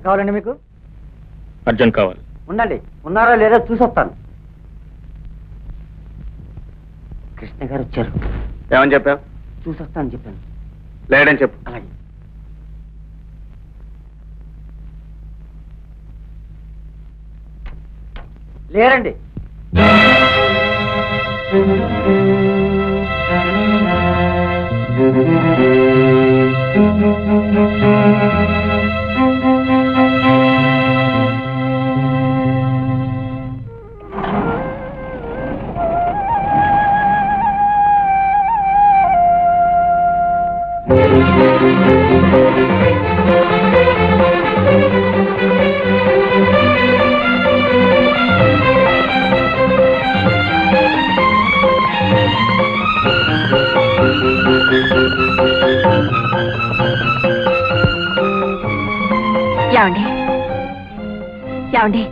కావాలండి మీకు? అర్జున్ కావాలి. ఉండండి, ఉన్నారో లేదో చూసొస్తాను. కృష్ణ గారు వచ్చారు. ఏమని చెప్పావు? చూసొస్తాను చెప్పాను. లేడని చెప్పు. అలాగే. లేరండి. ఏమండి,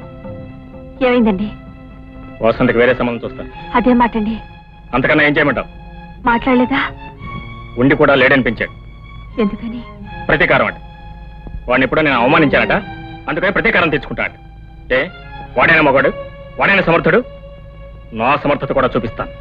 ఏమైందండి? వసంతకి వేరే సంబంధం చూస్తాను. అదే మాటండి. అంతకన్నా ఏం చేయమంటావు? మాట్లాడలేదా? ఉండి కూడా లేడనిపించాడు. ఎందుకని? ప్రతీకారం అంట. వాడిని ఎప్పుడో నేను అవమానించానట, అందుకని ప్రతీకారం తెచ్చుకుంటాడు. ఏ వాడైనా మగాడు, వాడైనా సమర్థుడు, నా సమర్థత కూడా చూపిస్తాను.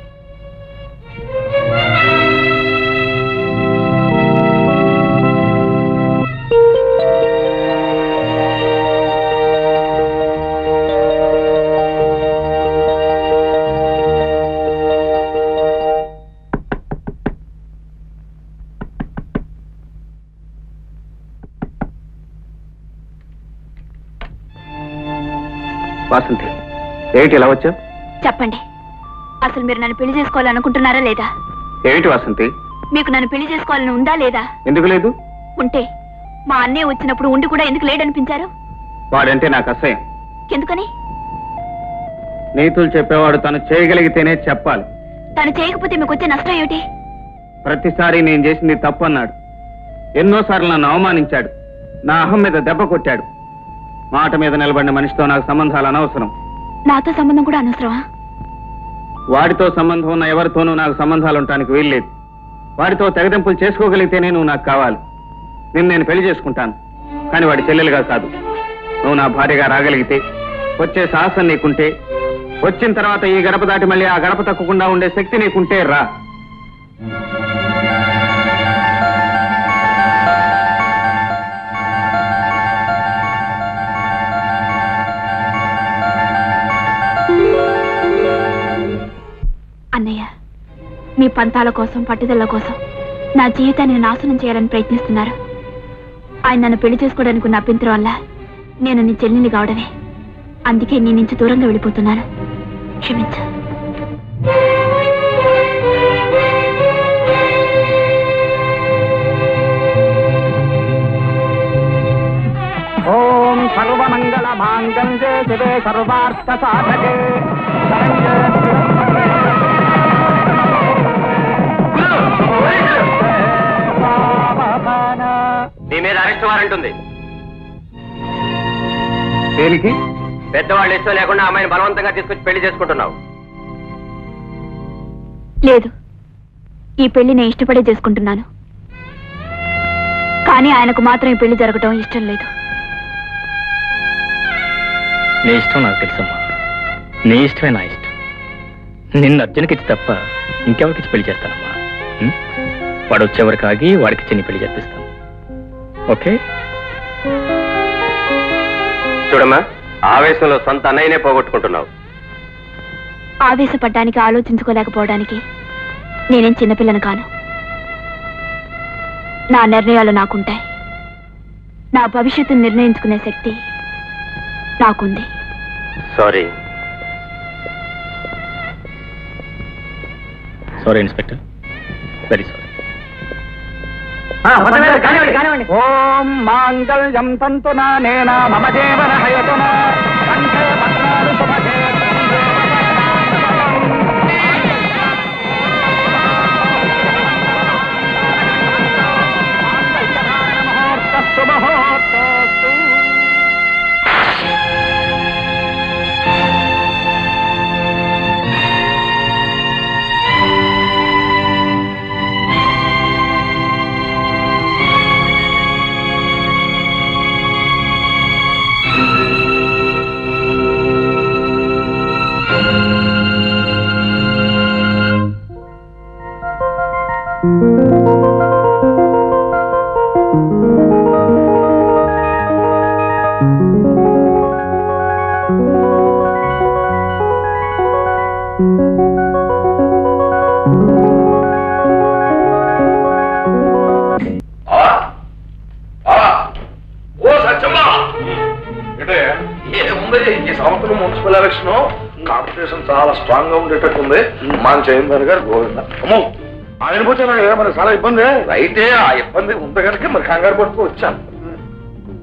వాసంతి, ఏమిటి ఇలా వచ్చావు? చెప్పండి, అసలు మీరు నన్ను పెళ్లి చేసుకోవాలనుకుంటున్నారా లేదా? ఏమిటి వాసంతి? మీకు నన్ను పెళ్లి చేసుకోవాలని ఉందా లేదా? ఎందుకు లేదు? ఉంటే మా అన్నయ్య వచ్చినప్పుడు ఉండి కూడా ఎందుకు లేడనిపించారు? వాడంటే నాకు అసహ్యం. ఎందుకని? నీతులు చెప్పేవాడు తను చేయగలిగితేనే చెప్పాలి. తను చేయకపోతే మీకు వచ్చే నష్టం ఏమిటి? ప్రతిసారి నేను చేసింది తప్పు అన్నాడు. ఎన్నోసార్లు నన్ను అవమానించాడు. నా అహం మీద దెబ్బ కొట్టాడు. మాట మీద నిలబడిన మనిషితో నాకు సంబంధాలు అనవసరం. నాతో సంబంధం కూడా అనవసరమా? వాడితో సంబంధం ఉన్న ఎవరితోనూ నాకు సంబంధాలు ఉండటానికి వీల్లేదు. వాడితో తెగదెంపులు చేసుకోగలిగితేనే నువ్వు నాకు కావాలి. నేను పెళ్లి చేసుకుంటాను, కానీ వాడి చెల్లెలుగా కాదు. నువ్వు నా భార్యగా రాగలిగితే, వచ్చే సాహసం నీకుంటే, వచ్చిన తర్వాత ఈ గడప దాటి మళ్ళీ ఆ గడప తక్కకుండా ఉండే శక్తి నీకుంటే రా. అన్నయ్య, మీ పంతాల కోసం, పట్టుదల కోసం నా జీవితాన్ని నాశనం చేయాలని ప్రయత్నిస్తున్నారు. ఆయన నన్ను పెళ్లి చేసుకోవడానికి ఉన్న అభ్యంతరం వల్ల నేను నీ చెల్లిని కావడమే. అందుకే నీ నుంచి దూరంగా వెళ్ళిపోతున్నాను. క్షమించు. ఓం సర్వమంగళ మాంగళ్యే శివే సర్వార్థ సాధకే నీ మీద అరెస్ట్ వారెంట్ ఉంది. దేనికి? పెద్దవాళ్ళు ఇష్టం లేకుండా అమ్మాయిని బలవంతంగా తీసుకొచ్చి పెళ్లి చేసుకుంటున్నావు. లేదు, ఈ పెళ్లి నేను ఇష్టపడే చేసుకుంటున్నాను. కానీ ఆయనకు మాత్రం ఈ పెళ్లి జరగటం ఇష్టం లేదు. నీ ఇష్టం నాకు తెలుసమ్మా. నీ ఇష్టమే నా ఇష్టం. నిన్ను అర్జున్కిచ్చి తప్ప ఇంకెవరికిచ్చి పెళ్లి చేస్తానమ్మా. వాడు వచ్చేవరకు ఆగి వాడికి చిన్ని పెళ్లి చేపిస్తాను. ఓకే? చూడమ్మా, ఆవేశంలో సొంత అన్నయ్యనే పోగొట్టుకుంటున్నావు. ఆవేశపడ్డానికి, ఆలోచించుకోలేకపోవడానికి నేనేం చిన్నపిల్లను కాను. నా నిర్ణయాలు నాకుంటాయి. నా భవిష్యత్తును నిర్ణయించుకునే శక్తి నాకుంది. Sorry inspector, very sorry. ఓం మాంగళ్యం తంతునా నేనా మమ జీవన హయతునా కంఠే భద్రాలు శుభగే శుభహోత్తు. ఈ సంవత్సరం మున్సిపల్ ఎలక్షన్ కాంపిటీషన్ చాలా స్ట్రాంగ్ గా ఉండేటట్టుంది. మన చైర్మన్ గారు గోవింద అమ్మో ఆయన పోతే మరి చాలా ఇబ్బంది. అయితే ఆ ఇబ్బంది ఉంది కనుక మరి కంగారు పడుతూ వచ్చాను.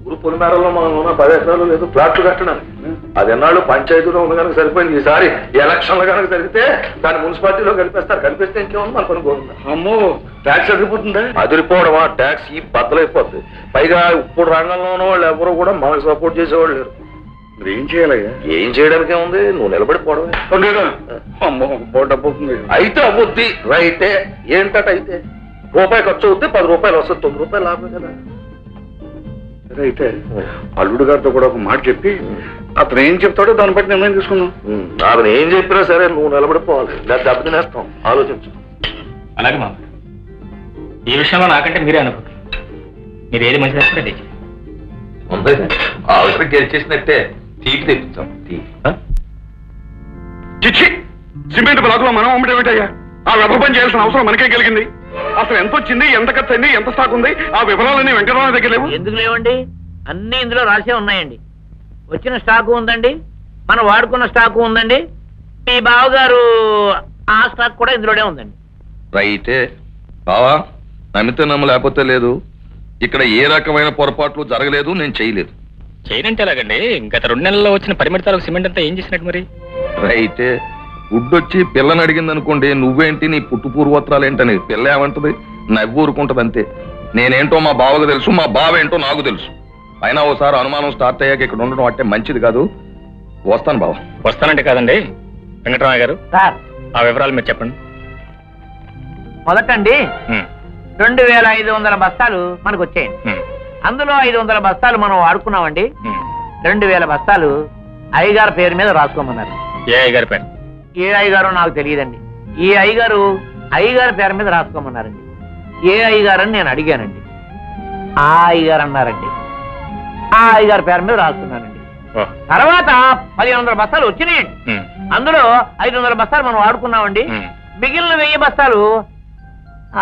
ఊరు పొలిమేరలో మనం 10 ఎకరాలు లేదు ఫ్లాట్లు కట్టడానికి. అది ఎన్నాళ్ళు పంచాయతీలో ఉంది కనుక సరిపోయింది. ఈసారి ఎలక్షన్లు కనుక జరిగితే దాన్ని మున్సిపాలిటీలో కలిపేస్తారు. కలిపేస్తే ఇంకేముంది మన పని గోవింద. అమ్మో ట్యాక్స్ అదిరిపోతుందా? అదిరిపోవడమా, ట్యాక్స్ ఈ బద్దలైపోద్ది. పైగా ఇప్పుడు రంగంలో ఉన్న వాళ్ళు ఎవరు కూడా మనకు సపోర్ట్ చేసేవాళ్ళు లేరు. మరి ఏం చేయాలయ్యా? ఏం చేయడానికి ఉంది, నువ్వు నిలబడిపోవడమే. అమ్మో డబ్బుతుంది. అయితే అవ్వద్ది రైతే. ఏంటట అయితే రూపాయి ఖర్చు అవుతే 10 రూపాయలు వస్తుంది, 9 రూపాయలు లాభం కదా. అయితే అల్లుడు గారితో కూడా ఒక మాట చెప్పి అతను ఏం చెప్తాడో దాన్ని బట్టి నిర్ణయం తీసుకున్నాం. అతను ఏం చెప్పినా సరే నువ్వు నిలబడిపోవాలి, లేదా దెబ్బ తినేస్తాం. ఆలోచించు. అలాగే మామ, ఈ విషయంలో నాకంటే మీరే అనుకుంటారు. మీరు ఏది మంచిది అవసరం గెలిచేసినట్టే తీపి తెప్పించాం. చిచ్చి సిమెంట్ బ్లాక్ లో మనం అమ్మటేమిటయ్యా? ఆ వ్యవహారం చేయాల్సిన అవసరం మనకే కలిగింది. అసలు ఎంత వచ్చింది, ఎంత ఖర్చు అయింది, ఎంత స్టాక్ ఉంది, ఆ వివరాలన్నీ వెంకటరావు దగ్గర లేవు. ఎందుకు లేవండి? అన్ని ఇందులో రాసే ఉన్నాయండి. వచ్చిన స్టాకు ఉందండి, మనం వాడుకున్న స్టాకు ఉందండి, మీ బావగారు ఆ స్టాక్ కూడా ఇందులోనే ఉందండి. రైతే బావా, నమ్మితే నమ్మ లేకపోతే లేదు. ఇక్కడ ఏ రకమైన పొరపాట్లు జరగలేదు, నేను చేయలేదు. చేయనంటే ఎలాగండి? గత 2 నెలల్లో వచ్చిన పరిమితాలకు సిమెంట్ అంతా ఏం చేసినట్టు మరి? రైతే గుడ్డొచ్చి పిల్లని అడిగింది అనుకోండి, నువ్వేంటి నీ పుట్టు పూర్వోత్తరాలు ఏంటని పిల్ల ఏమంటది? నవ్వు ఊరుకుంటది అంతే. నేనేంటో మా బావకు తెలుసు, మా బావ ఏంటో నాకు తెలుసు. అయినా ఓసారి అనుమానం స్టార్ట్ అయ్యాక ఇక్కడ ఉండడం అంటే మంచిది కాదు. వస్తాను బావ. వస్తానంటే కాదండి వెంకటరామయ్య గారు, సార్ ఆ వివరాలు మీరు చెప్పండి. మొదటండి 2500 బస్తాలు మనకు వచ్చాయండి. అందులో 500 బస్తాలు మనం వాడుకున్నామండి. 2000 బస్తాలు అయ్యగారి పేరు మీద రాసుకోమన్నారు. ఏ అయ్యగారి పేరు? ఏ అయ్యగారో నాకు తెలియదండి. ఈ అయ్యగారు అయ్యగారి పేరు మీద రాసుకోమన్నారండి. ఏ అయ్యగారు అని నేను అడిగానండి. ఆ అయ్యగారు అన్నారండి. ఆ అయ్యగారి పేరు మీద రాసుకున్నానండి. తర్వాత 1500 బస్తాలు వచ్చినాయండి. అందులో 500 బస్తాలు మనం వాడుకున్నామండి. మిగిలిన 1000 బస్తాలు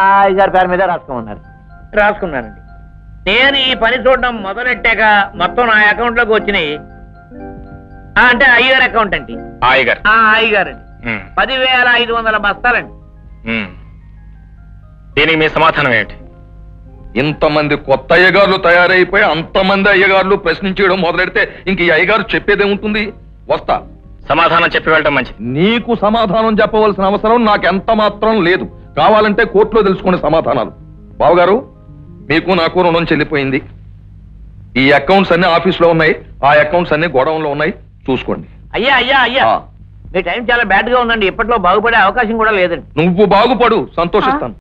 ఆ అయ్యగారి పేరు మీద రాసుకున్నానండి. నేను ఈ పని చూడడం మొదలెట్టాక మొత్తం నా అకౌంట్ లోకి వచ్చినాయి. అంటే అయ్యగారి అకౌంట్ అండి. అయ్యగారండి 10,500 బస్తాలండి. దీనికి మీ సమాధానం ఏంటి? ఇంతమంది కొత్త అయ్యగారులు తయారైపోయి అంతమంది అయ్యగారులు ప్రశ్నించడం మొదలెడితే ఇంక ఈ అయ్యగారు చెప్పేదేముంటుంది? వస్తా. సమాధానం చెప్పి వెళ్ళటం మంచిది. నీకు సమాధానం చెప్పవలసిన అవసరం నాకెంత మాత్రం లేదు. కావాలంటే కోర్టులో తెలుసుకునే సమాధానాలు. బావగారు, మీకు నాకు రుణం చెల్లిపోయింది. ఈ అకౌంట్స్ అన్ని ఆఫీస్లో ఉన్నాయి, ఆ అకౌంట్స్ అన్ని గోడౌన్లో ఉన్నాయి, చూసుకోండి. అయ్యా మీ టైం చాలా బ్యాడ్ గా ఉందండి. ఇప్పట్లో బాగుపడే అవకాశం కూడా లేదండి. నువ్వు బాగుపడు, సంతోషిస్తాను.